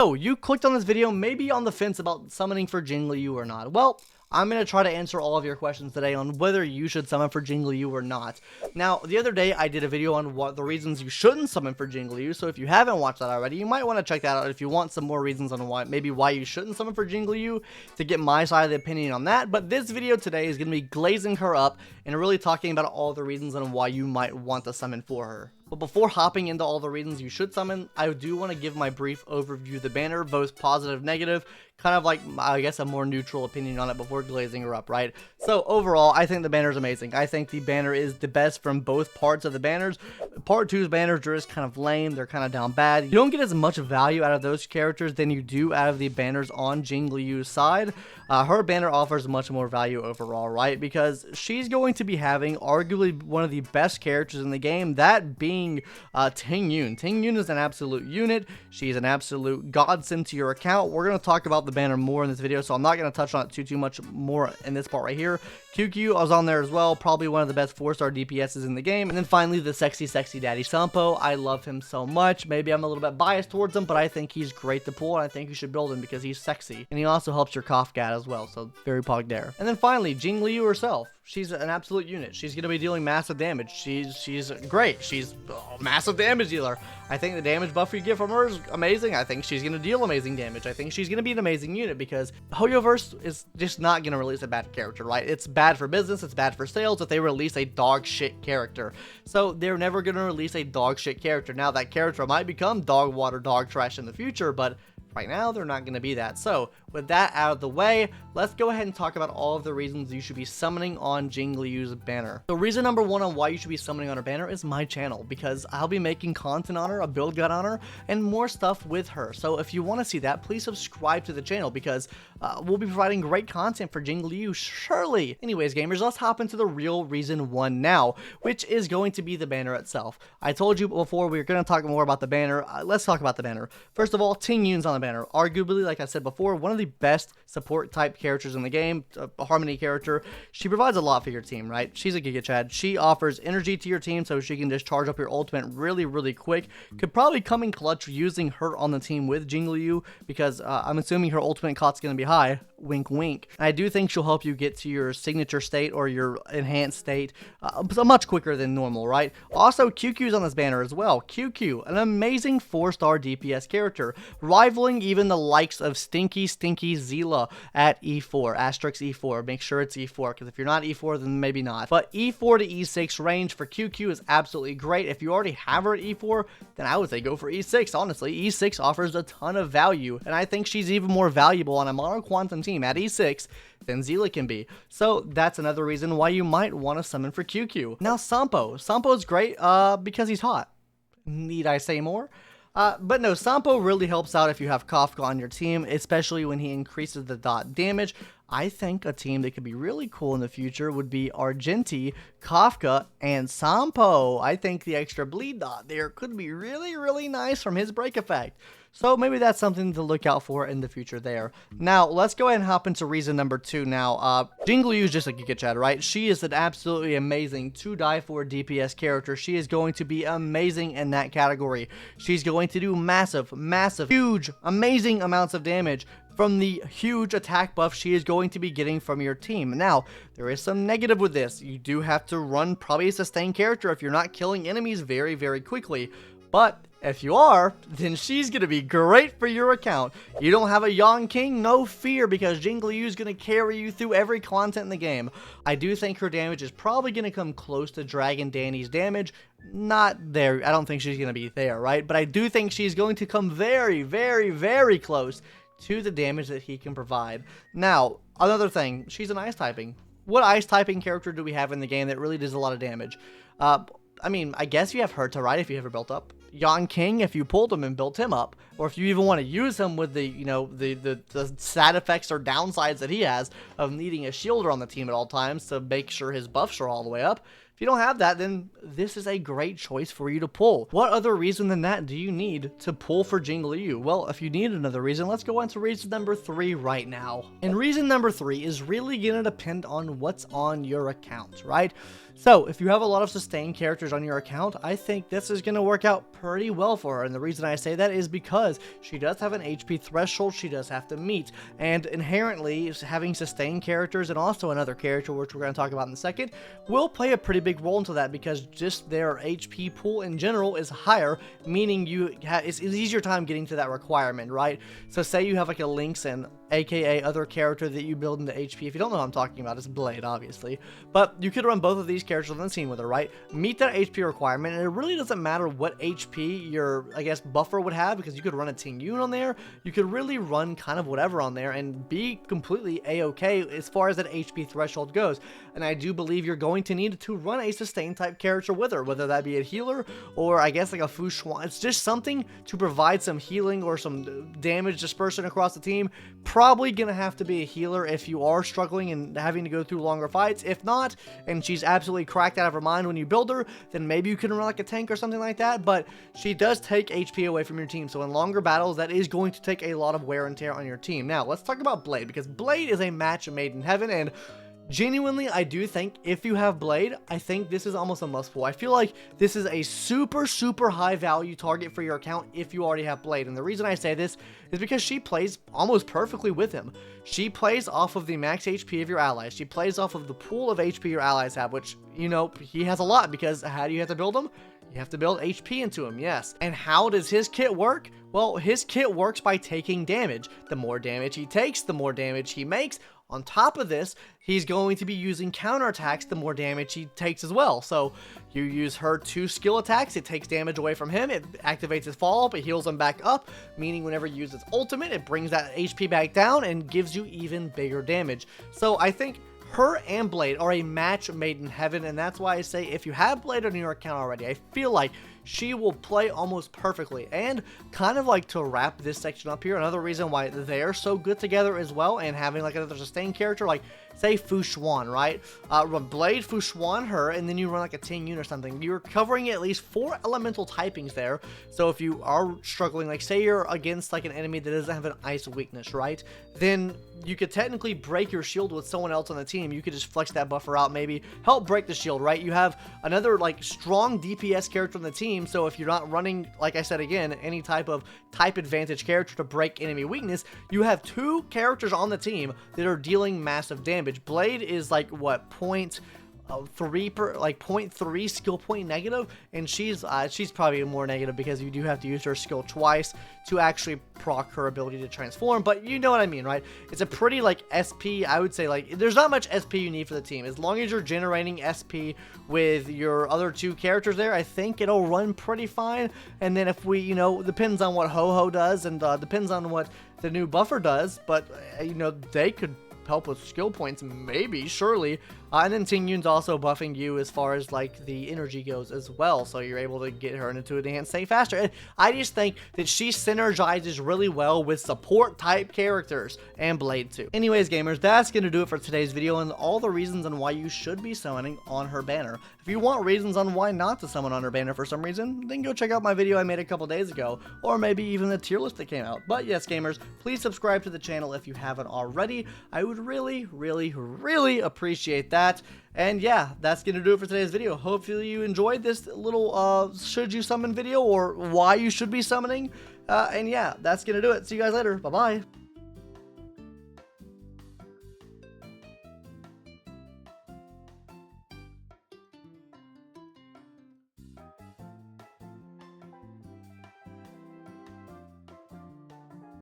So, you clicked on this video maybe on the fence about summoning for Jingliu or not. Well, I'm going to try to answer all of your questions today on whether you should summon for Jingliu or not. Now, the other day I did a video on what the reasons you shouldn't summon for Jingliu, so if you haven't watched that already, you might want to check that out if you want some more reasons on why you shouldn't summon for Jingliu to get my side of the opinion on that. But this video today is going to be glazing her up and really talking about all the reasons on why you might want to summon for her. But before hopping into all the reasons you should summon, I do want to give my brief overview of the banner, both positive, negative, kind of like, I guess, a more neutral opinion on it before glazing her up, right? So overall, I think the banner is amazing. I think the banner is the best from both parts of the banners. Part 2's banners are just kind of lame. They're kind of down bad. You don't get as much value out of those characters than you do out of the banners on Jingliu's side. Her banner offers much more value overall, right? Because she's going to be having arguably one of the best characters in the game, that being Ting Yun. Ting Yun is an absolute unit. She's an absolute godsend to your account. We're going to talk about the banner more in this video, so I'm not going to touch on it too much more in this part right here. QQ was on there as well, probably one of the best 4-star DPSs in the game. And then finally, the sexy daddy Sampo. I love him so much. Maybe I'm a little bit biased towards him, but I think he's great to pull, and I think you should build him because he's sexy. And he also helps your Kafka as well, so very pog there. And then finally, Jingliu herself. She's an absolute unit. She's going to be dealing massive damage. She's great. She's a massive damage dealer. I think the damage buff you get from her is amazing. I think she's going to deal amazing damage. I think she's going to be an amazing unit because Hoyoverse is just not going to release a bad character, right? It's bad for business. It's bad for sales if they release a dog shit character. So they're never going to release a dog shit character. Now that character might become dog water, dog trash in the future, but right now, they're not going to be that. So, with that out of the way, let's go ahead and talk about all of the reasons you should be summoning on Jingliu's banner. So, reason number one on why you should be summoning on her banner is my channel, because I'll be making content on her, a build guide on her, and more stuff with her. So, if you want to see that, please subscribe to the channel, because we'll be providing great content for Jingliu, surely. Anyways, gamers, let's hop into the real reason one now, which is going to be the banner itself. I told you before we were going to talk more about the banner. Let's talk about the banner. First of all, Ting Yun's on the banner. Arguably, like I said before, one of the best support type characters in the game, a Harmony character. She provides a lot for your team, right? She's a Giga Chad. She offers energy to your team so she can just charge up your ultimate really quick. Could probably come in clutch using her on the team with Jingliu, because I'm assuming her ultimate cost is going to be high. Wink wink. And I do think she'll help you get to your signature state or your enhanced state much quicker than normal, right? Also, QQ's on this banner as well. QQ, an amazing 4-star DPS character, rivaling even the likes of Stinky Zila at E4, asterisk E4. Make sure it's E4, because if you're not E4, then maybe not. But E4 to E6 range for QQ is absolutely great. If you already have her at E4, then I would say go for E6, honestly. E6 offers a ton of value, and I think she's even more valuable on a Mono Quantum team at E6 than Zila can be. So that's another reason why you might want to summon for QQ. Now Sampo. Sampo's great because he's hot. Need I say more? But no, Sampo really helps out if you have Kafka on your team, especially when he increases the dot damage. I think a team that could be really cool in the future would be Argenti, Kafka, and Sampo. I think the extra bleed dot there could be really nice from his break effect. So maybe that's something to look out for in the future there. Now, let's go ahead and hop into reason number 2 now. Jingliu is just a Giga Chad, right? She is an absolutely amazing to die for DPS character. She is going to be amazing in that category. She's going to do massive, huge, amazing amounts of damage from the huge attack buff she is going to be getting from your team. Now, there is some negative with this. You do have to run probably a sustained character if you're not killing enemies very quickly. But if you are, then she's going to be great for your account. You don't have a Yang King? No fear, because Jingliu is going to carry you through every content in the game. I do think her damage is probably going to come close to Dragon Danny's damage. Not there. I don't think she's going to be there, right? But I do think she's going to come very close to the damage that he can provide. Now, another thing, she's an ice typing. What ice typing character do we have in the game that really does a lot of damage? I mean, I guess you have Herta, right, if you have her built up. Yang King, if you pulled him and built him up, or if you even want to use him with the, you know, the sad effects or downsides that he has of needing a shielder on the team at all times to make sure his buffs are all the way up. If you don't have that, then this is a great choice for you to pull. What other reason than that do you need to pull for Jingliu? Well, if you need another reason, let's go on to reason number 3 right now. And reason number 3 is really going to depend on what's on your account, right? So if you have a lot of sustained characters on your account, I think this is going to work out pretty well for her. And the reason I say that is because she does have an HP threshold she does have to meet. And inherently, having sustained characters and also another character, which we're going to talk about in a second, will play a pretty big role into that, because just their HP pool in general is higher, meaning it's an easier time getting to that requirement, right? So say you have like a Lynx and aka other character that you build into HP. If you don't know what I'm talking about, it's Blade, obviously. But you could run both of these characters on the team with her, right? Meet that HP requirement, and it really doesn't matter what HP your, I guess, buffer would have, because you could run a Ting Yun on there. You could really run kind of whatever on there and be completely a-okay as far as that HP threshold goes. And I do believe you're going to need to run a sustained type character with her, whether that be a healer or I guess like a Fu Xuan. It's just something to provide some healing or some damage dispersion across the team. Probably gonna have to be a healer if you are struggling and having to go through longer fights. If not, and she's absolutely cracked out of her mind when you build her, then maybe you can run like a tank or something like that. But she does take HP away from your team, so in longer battles that is going to take a lot of wear and tear on your team. Now let's talk about Blade, because Blade is a match made in heaven, and genuinely, I do think if you have Blade, I think this is almost a must pull. I feel like this is a super high value target for your account if you already have Blade. And the reason I say this is because she plays almost perfectly with him. She plays off of the max HP of your allies. She plays off of the pool of HP your allies have, which, you know, he has a lot, because how do you have to build him? You have to build HP into him, yes. And how does his kit work? Well, his kit works by taking damage. The more damage he takes, the more damage he makes. On top of this, he's going to be using counterattacks the more damage he takes as well. So you use her 2 skill attacks, it takes damage away from him, it activates his follow-up, it heals him back up, meaning whenever you use its ultimate, it brings that HP back down and gives you even bigger damage. So I think her and Blade are a match made in heaven, and that's why I say if you have Blade on your account already, I feel like she will play almost perfectly. And kind of like to wrap this section up here, another reason why they're so good together as well, and having like another sustained character, like say Fu Xuan, right? Run Blade, Fu Xuan, her, and then you run like a Ting Yun or something. You're covering at least 4 elemental typings there. So if you are struggling, like say you're against like an enemy that doesn't have an ice weakness, right? Then you could technically break your shield with someone else on the team. You could just flex that buffer out, maybe help break the shield, right? You have another like strong DPS character on the team, so if you're not running, like I said again, any type of type advantage character to break enemy weakness, you have 2 characters on the team that are dealing massive damage. Blade is like what, 0.3 skill point negative, and she's probably more negative because you do have to use her skill twice to actually proc her ability to transform, but you know what I mean, right? It's a pretty like SP, I would say, like there's not much SP you need for the team. As long as you're generating SP with your other 2 characters there, I think it'll run pretty fine. And then if we, you know, depends on what Ho-Ho does, and depends on what the new buffer does, but you know, they could help with skill points, maybe, surely. And then Ting Yun's also buffing you as far as like the energy goes as well, so you're able to get her into enhanced state faster. And I just think that she synergizes really well with support type characters, and Blade too. Anyways, gamers, that's gonna do it for today's video and all the reasons on why you should be summoning on her banner. If you want reasons on why not to summon on her banner for some reason, then go check out my video I made a couple days ago, or maybe even the tier list that came out. But yes, gamers, please subscribe to the channel if you haven't already. I would really appreciate that. And yeah, that's gonna do it for today's video. Hopefully you enjoyed this little should you summon video, or why you should be summoning. And yeah, that's gonna do it. See you guys later. Bye bye.